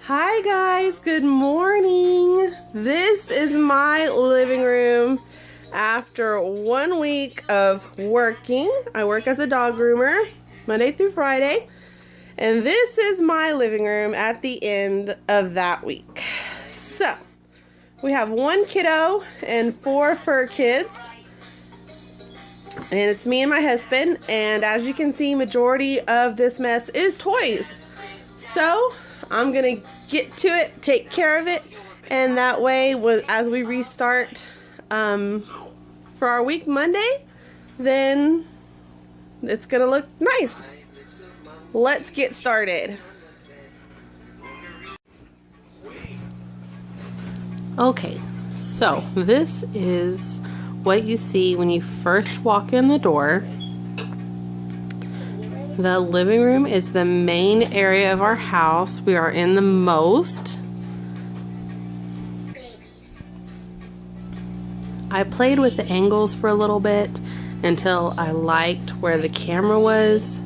Hi guys, good morning. This is my living room after 1 week of working. I work as a dog groomer Monday through Friday, and this is my living room at the end of that week. So we have 1 kiddo and 4 fur kids, and it's me and my husband, and as you can see, majority of this mess is toys. So I'm gonna get to it, take care of it, and that way as we restart for our week Monday, then it's gonna look nice. Let's get started. Okay, so this is what you see when you first walk in the door. The living room is the main area of our house. We are in the most. I played with the angles for a little bit until I liked where the camera was,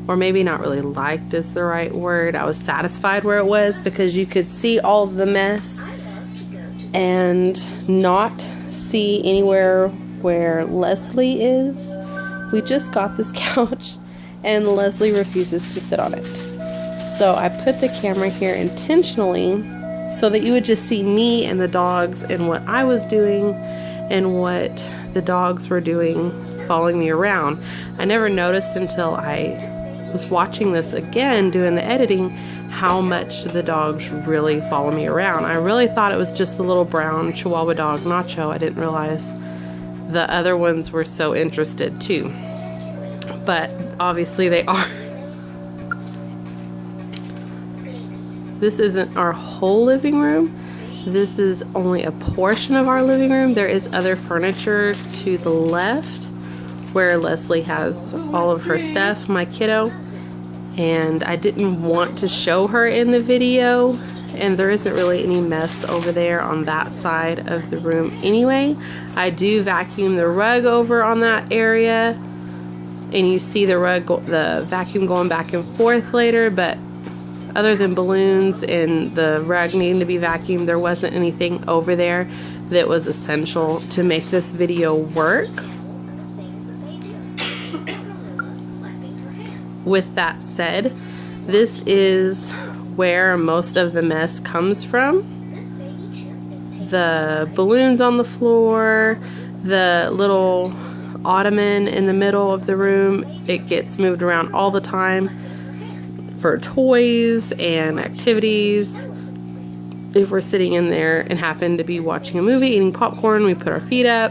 or maybe not really liked is the right word. I was satisfied where it was because you could see all of the mess and not see anywhere where Leslie is. We just got this couch and Leslie refuses to sit on it. So I put the camera here intentionally so that you would just see me and the dogs and what I was doing and what the dogs were doing following me around. I never noticed until I was watching this again doing the editing how much the dogs really follow me around. I really thought it was just the little brown Chihuahua dog, Nacho. I didn't realize the other ones were so interested too. But obviously they are. This isn't our whole living room. This is only a portion of our living room. There is other furniture to the left where Leslie has all of her stuff, my kiddo. And I didn't want to show her in the video. And there isn't really any mess over there on that side of the room anyway. I do vacuum the rug over on that area. And you see the vacuum going back and forth later, but other than balloons and the rug needing to be vacuumed, there wasn't anything over there that was essential to make this video work. With that said, this is where most of the mess comes from. The balloons on the floor, the little ottoman in the middle of the room, it gets moved around all the time for toys and activities. If we're sitting in there and happen to be watching a movie, eating popcorn, we put our feet up.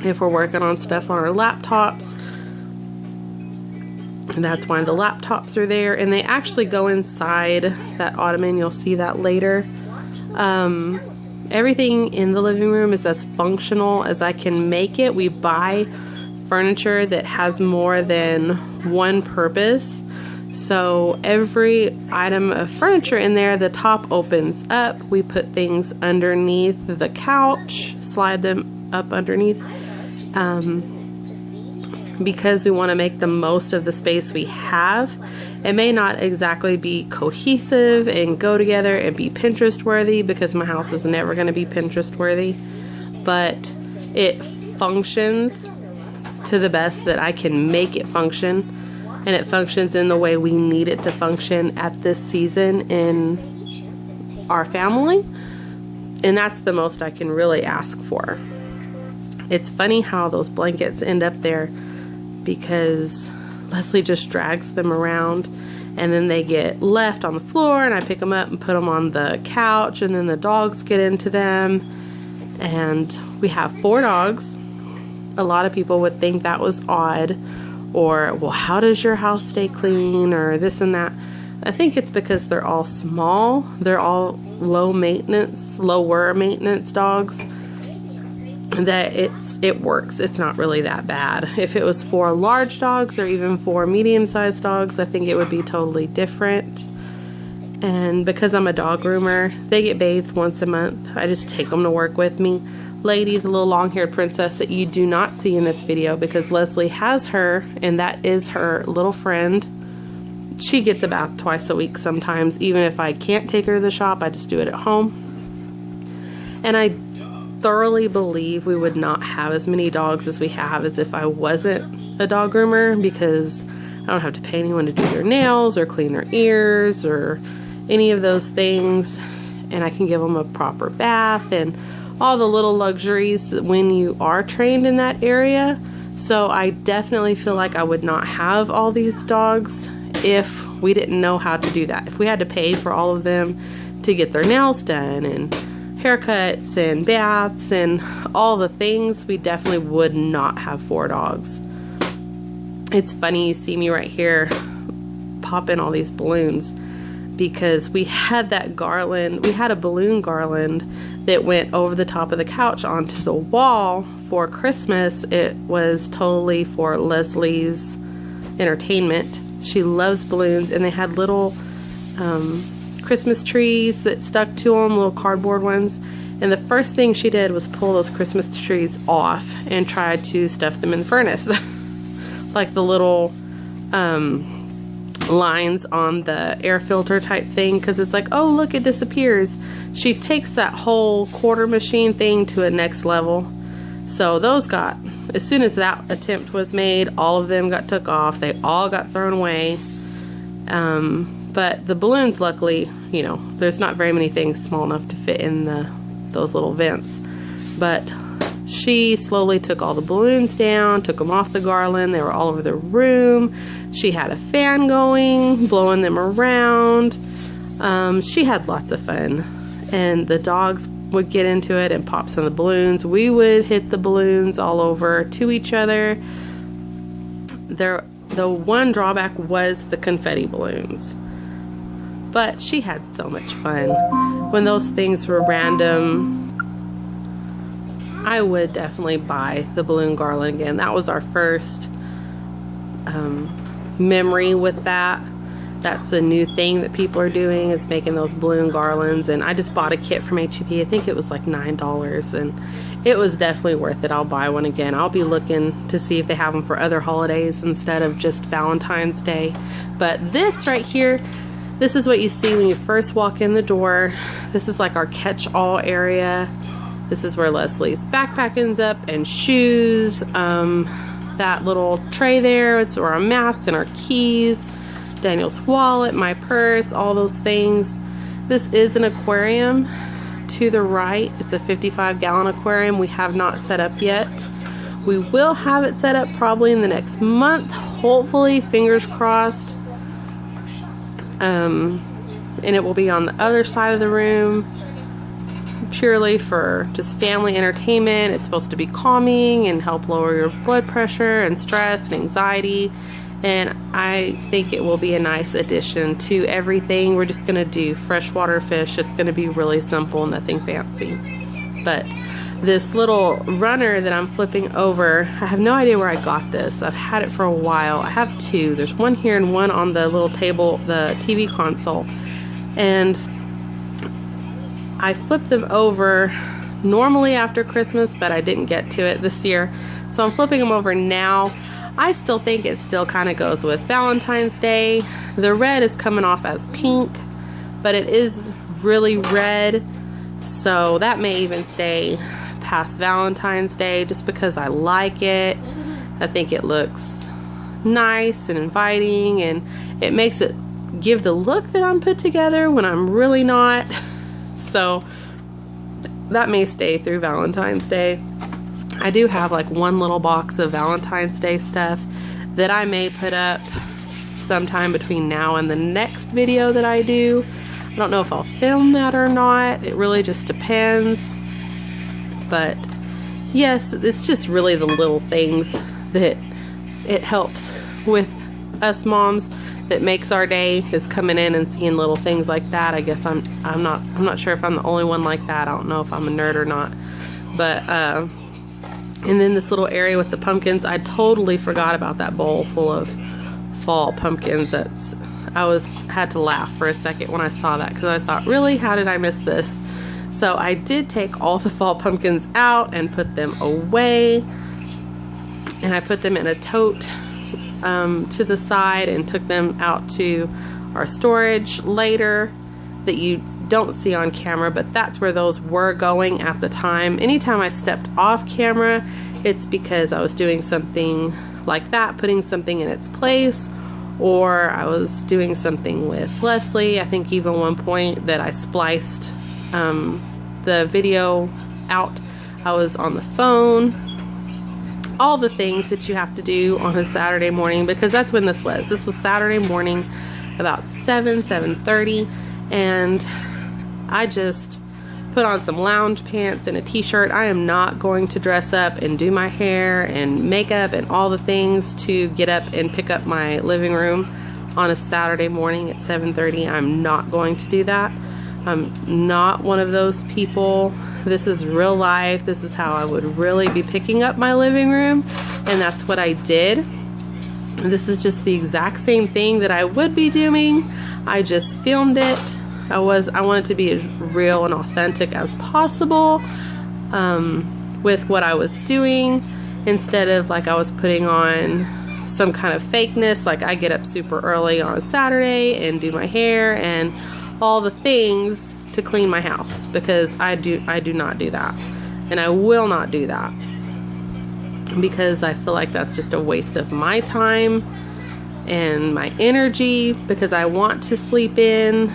If we're working on stuff on our laptops, and that's why the laptops are there, and they actually go inside that ottoman. You'll see that later. Everything in the living room is as functional as I can make it. We buy furniture that has more than one purpose. So every item of furniture in there, the top opens up. We put things underneath the couch, slide them up underneath, because we want to make the most of the space we have. It may not exactly be cohesive and go together and be Pinterest worthy, because my house is never going to be Pinterest worthy, but it functions to the best that I can make it function, and it functions in the way we need it to function at this season in our family, and that's the most I can really ask for. It's funny how those blankets end up there, because Leslie just drags them around and then they get left on the floor, and I pick them up and put them on the couch, and then the dogs get into them. And we have 4 dogs. A lot of people would think that was odd, or, well, how does your house stay clean, or this and that. I think it's because they're all small. They're all lower maintenance dogs, that it works. It's not really that bad. If it was 4 large dogs or even 4 medium-sized dogs, I think it would be totally different. And because I'm a dog groomer, they get bathed once a month. I just take them to work with me. Lady, the little long-haired princess that you do not see in this video because Leslie has her, and that is her little friend. she gets a bath twice a week sometimes. Even if I can't take her to the shop, I just do it at home. And I thoroughly believe we would not have as many dogs as we have as if I wasn't a dog groomer, because I don't have to pay anyone to do their nails or clean their ears or any of those things. And I can give them a proper bath and all the little luxuries when you are trained in that area. So I definitely feel like I would not have all these dogs if we didn't know how to do that. If we had to pay for all of them to get their nails done and haircuts and baths and all the things, we definitely would not have 4 dogs. It's funny, you see me right here popping all these balloons, because we had that garland, we had a balloon garland that went over the top of the couch onto the wall for Christmas. It was totally for Leslie's entertainment. She loves balloons, and they had little Christmas trees that stuck to them, little cardboard ones. And the first thing she did was pull those Christmas trees off and try to stuff them in the furnace. Like the little lines on the air filter type thing, because it's like, oh look, it disappears. She takes that whole quarter machine thing to a next level. So those got, as soon as that attempt was made, all of them got took off. They all got thrown away. But the balloons, luckily, you know, there's not very many things small enough to fit in those little vents. But she slowly took all the balloons down, took them off the garland. They were all over the room. She had a fan going, blowing them around. She had lots of fun. And the dogs would get into it and pop some of the balloons. We would hit the balloons all over to each other. The one drawback was the confetti balloons. But she had so much fun. When those things were random, I would definitely buy the balloon garland again. That was our first memory with that. That's a new thing that people are doing, is making those balloon garlands. And I just bought a kit from H-E-B. I think it was like $9, and it was definitely worth it. I'll buy one again. I'll be looking to see if they have them for other holidays instead of just Valentine's Day. But this right here, this is what you see when you first walk in the door. This is like our catch-all area. This is where Leslie's backpack ends up, and shoes. That little tray there, it's where our masks and our keys, Daniel's wallet, my purse, all those things. This is an aquarium to the right. It's a 55-gallon aquarium we have not set up yet. We will have it set up probably in the next month, hopefully, fingers crossed. And it will be on the other side of the room, purely for just family entertainment. It's supposed to be calming and help lower your blood pressure and stress and anxiety. And I think it will be a nice addition to everything. We're just going to do freshwater fish. It's going to be really simple, nothing fancy. But this little runner that I'm flipping over, I have no idea where I got this. I've had it for a while. I have 2. There's one here and one on the little table, the TV console. And I flipped them over normally after Christmas, but I didn't get to it this year. So I'm flipping them over now. I still think it still kind of goes with Valentine's Day. The red is coming off as pink, but it is really red. So that may even stay past Valentine's Day just because I like it. I think it looks nice and inviting, and it makes it give the look that I'm put together when I'm really not. So that may stay through Valentine's Day. I do have like one little box of Valentine's Day stuff that I may put up sometime between now and the next video that I do. I don't know if I'll film that or not. It really just depends. But yes, it's just really the little things that it helps with us moms that makes our day, is coming in and seeing little things like that. I guess I'm not sure if I'm the only one like that. I don't know if I'm a nerd or not. But and then this little area with the pumpkins, I totally forgot about that bowl full of fall pumpkins. I had to laugh for a second when I saw that, because I thought, really, how did I miss this? So I did take all the fall pumpkins out and put them away, and I put them in a tote to the side and took them out to our storage later that you don't see on camera, but that's where those were going at the time. Anytime I stepped off camera, it's because I was doing something like that, putting something in its place, or I was doing something with Leslie. I think even one point that I spliced the video out, I was on the phone. All the things that you have to do on a Saturday morning, because that's when this was. This was Saturday morning, about 7:30, and I just put on some lounge pants and a t-shirt. I am not going to dress up and do my hair and makeup and all the things to get up and pick up my living room on a Saturday morning at 7:30. I'm not going to do that. I'm not one of those people. This is real life. This is how I would really be picking up my living room, and that's what I did. This is just the exact same thing that I would be doing. I just filmed it. I wanted to be as real and authentic as possible with what I was doing, instead of like I was putting on some kind of fakeness, like I get up super early on a Saturday and do my hair and all the things to clean my house, because I do not do that, and I will not do that, because I feel like that's just a waste of my time and my energy, because I want to sleep in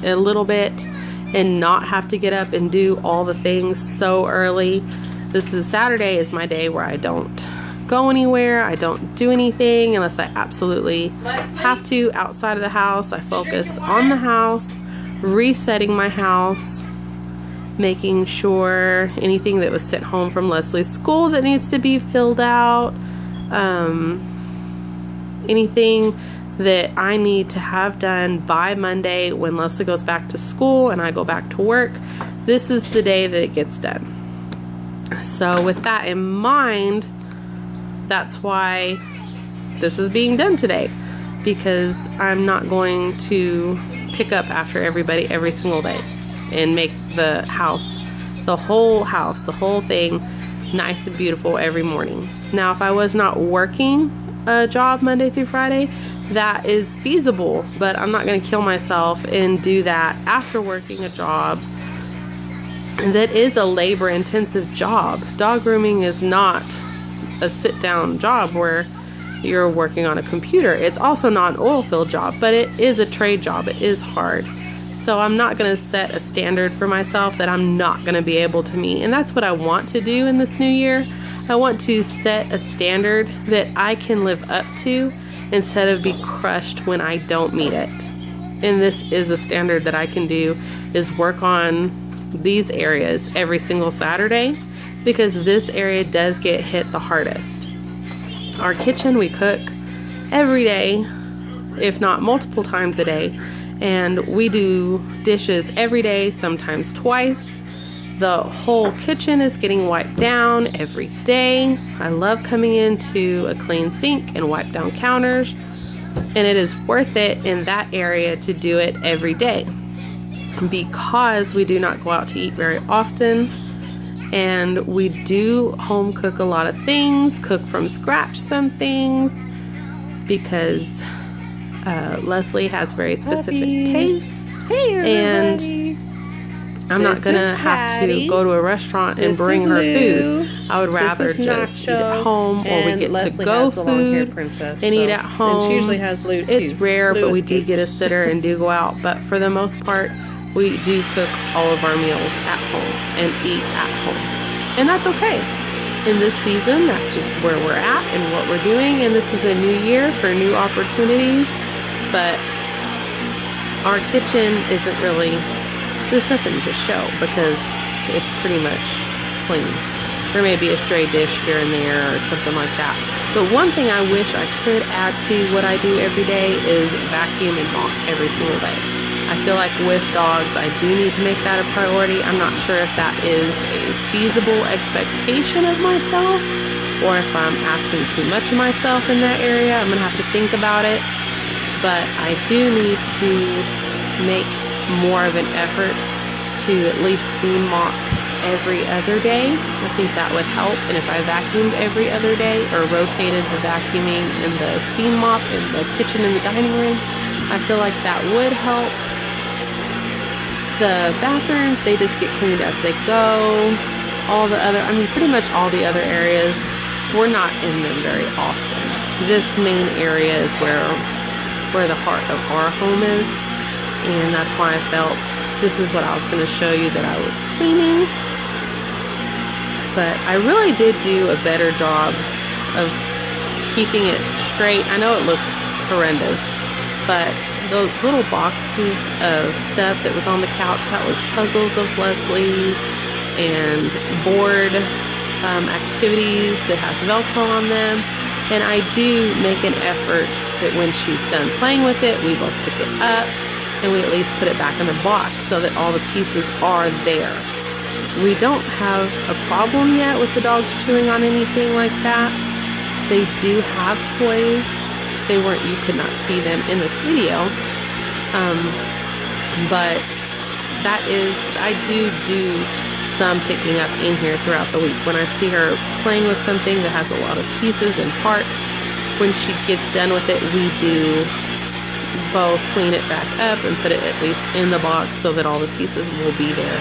a little bit and not have to get up and do all the things so early. Saturday is my day where I don't go anywhere. I don't do anything unless I absolutely have to outside of the house. I focus on the house, resetting my house, making sure anything that was sent home from Leslie's school that needs to be filled out, anything that I need to have done by Monday when Leslie goes back to school and I go back to work. This is the day that it gets done. So with that in mind, that's why this is being done today, because I'm not going to pick up after everybody every single day and make the whole thing nice and beautiful every morning. Now, if I was not working a job Monday through Friday, that is feasible, but I'm not going to kill myself and do that after working a job that is a labor intensive job. Dog grooming is not a sit down job where you're working on a computer. It's also not an oil field job, but it is a trade job. It is hard. So I'm not going to set a standard for myself that I'm not going to be able to meet. And that's what I want to do in this new year. I want to set a standard that I can live up to instead of be crushed when I don't meet it. And this is a standard that I can do, is work on these areas every single Saturday, because this area does get hit the hardest. Our kitchen, we cook every day, if not multiple times a day, and we do dishes every day, sometimes twice. The whole kitchen is getting wiped down every day. I love coming into a clean sink and wipe down counters, and it is worth it in that area to do it every day, because we do not go out to eat very often. And we do home cook a lot of things, cook from scratch some things, because Leslie has very specific tastes. Hey, everybody. And I'm not going to have to go to a restaurant and bring her food. I would rather just eat at home, or we get Leslie to go has the long-haired food princess, and eat at home. And she usually has Lou too. It's rare, but we do Lou. get a sitter and do go out. But for the most part, we do cook all of our meals at home and eat at home. And that's okay. In this season, that's just where we're at and what we're doing. And this is a new year for new opportunities. But our kitchen isn't really, there's nothing to show because it's pretty much clean. There may be a stray dish here and there or something like that. But one thing I wish I could add to what I do every day is vacuum and mop every single day. I feel like with dogs, I do need to make that a priority. I'm not sure if that is a feasible expectation of myself or if I'm asking too much of myself in that area. I'm going to have to think about it. But I do need to make more of an effort to at least steam mop every other day. I think that would help. And if I vacuumed every other day or rotated the vacuuming and the steam mop in the kitchen and the dining room, I feel like that would help. The bathrooms, they just get cleaned as they go. All the other, pretty much all the other areas, we're not in them very often. This main area is where the heart of our home is, and that's why I felt this is what I was going to show you that I was cleaning. But I really did do a better job of keeping it straight. I know it looked horrendous, but those little boxes of stuff that was on the couch, that was puzzles of Leslie's and board activities that has Velcro on them. And I do make an effort that when she's done playing with it, we both pick it up and we at least put it back in the box so that all the pieces are there. We don't have a problem yet with the dogs chewing on anything like that. They do have toys. You could not see them in this video. But I do some picking up in here throughout the week. When I see her playing with something that has a lot of pieces and parts, when she gets done with it, we do both clean it back up and put it at least in the box so that all the pieces will be there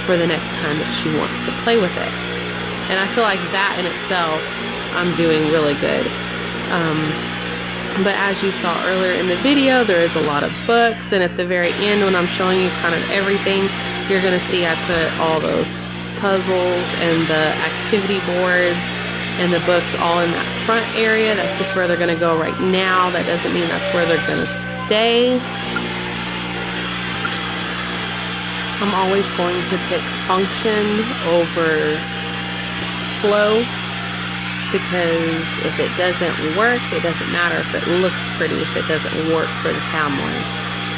for the next time that she wants to play with it. And I feel like that in itself, I'm doing really good. But as you saw earlier in the video, there is a lot of books, and at the very end when I'm showing you kind of everything, you're going to see I put all those puzzles and the activity boards and the books all in that front area. That's just where they're going to go right now. That doesn't mean that's where they're going to stay. I'm always going to pick function over flow, because if it doesn't work, it doesn't matter if it looks pretty if it doesn't work for the family.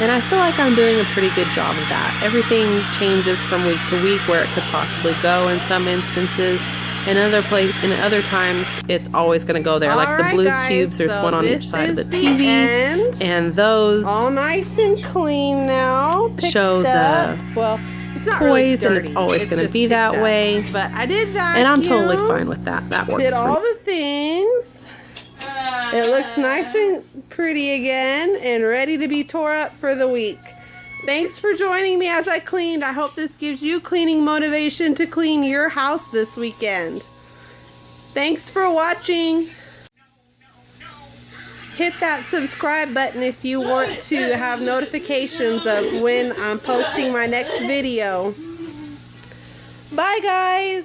And I feel like I'm doing a pretty good job of that. Everything changes from week to week where it could possibly go in some instances. In other times, it's always going to go there. Like the blue cubes, there's one on each side of the TV. And those all nice and clean now. Show the it's not toys, really dirty. And it's always going to be that way. But I did vacuum. And I'm totally fine with that. That works did for all me. the things. It looks nice and pretty again and ready to be tore up for the week. Thanks for joining me as I cleaned. I hope this gives you cleaning motivation to clean your house this weekend. Thanks for watching. Hit that subscribe button if you want to have notifications of when I'm posting my next video. Bye, guys.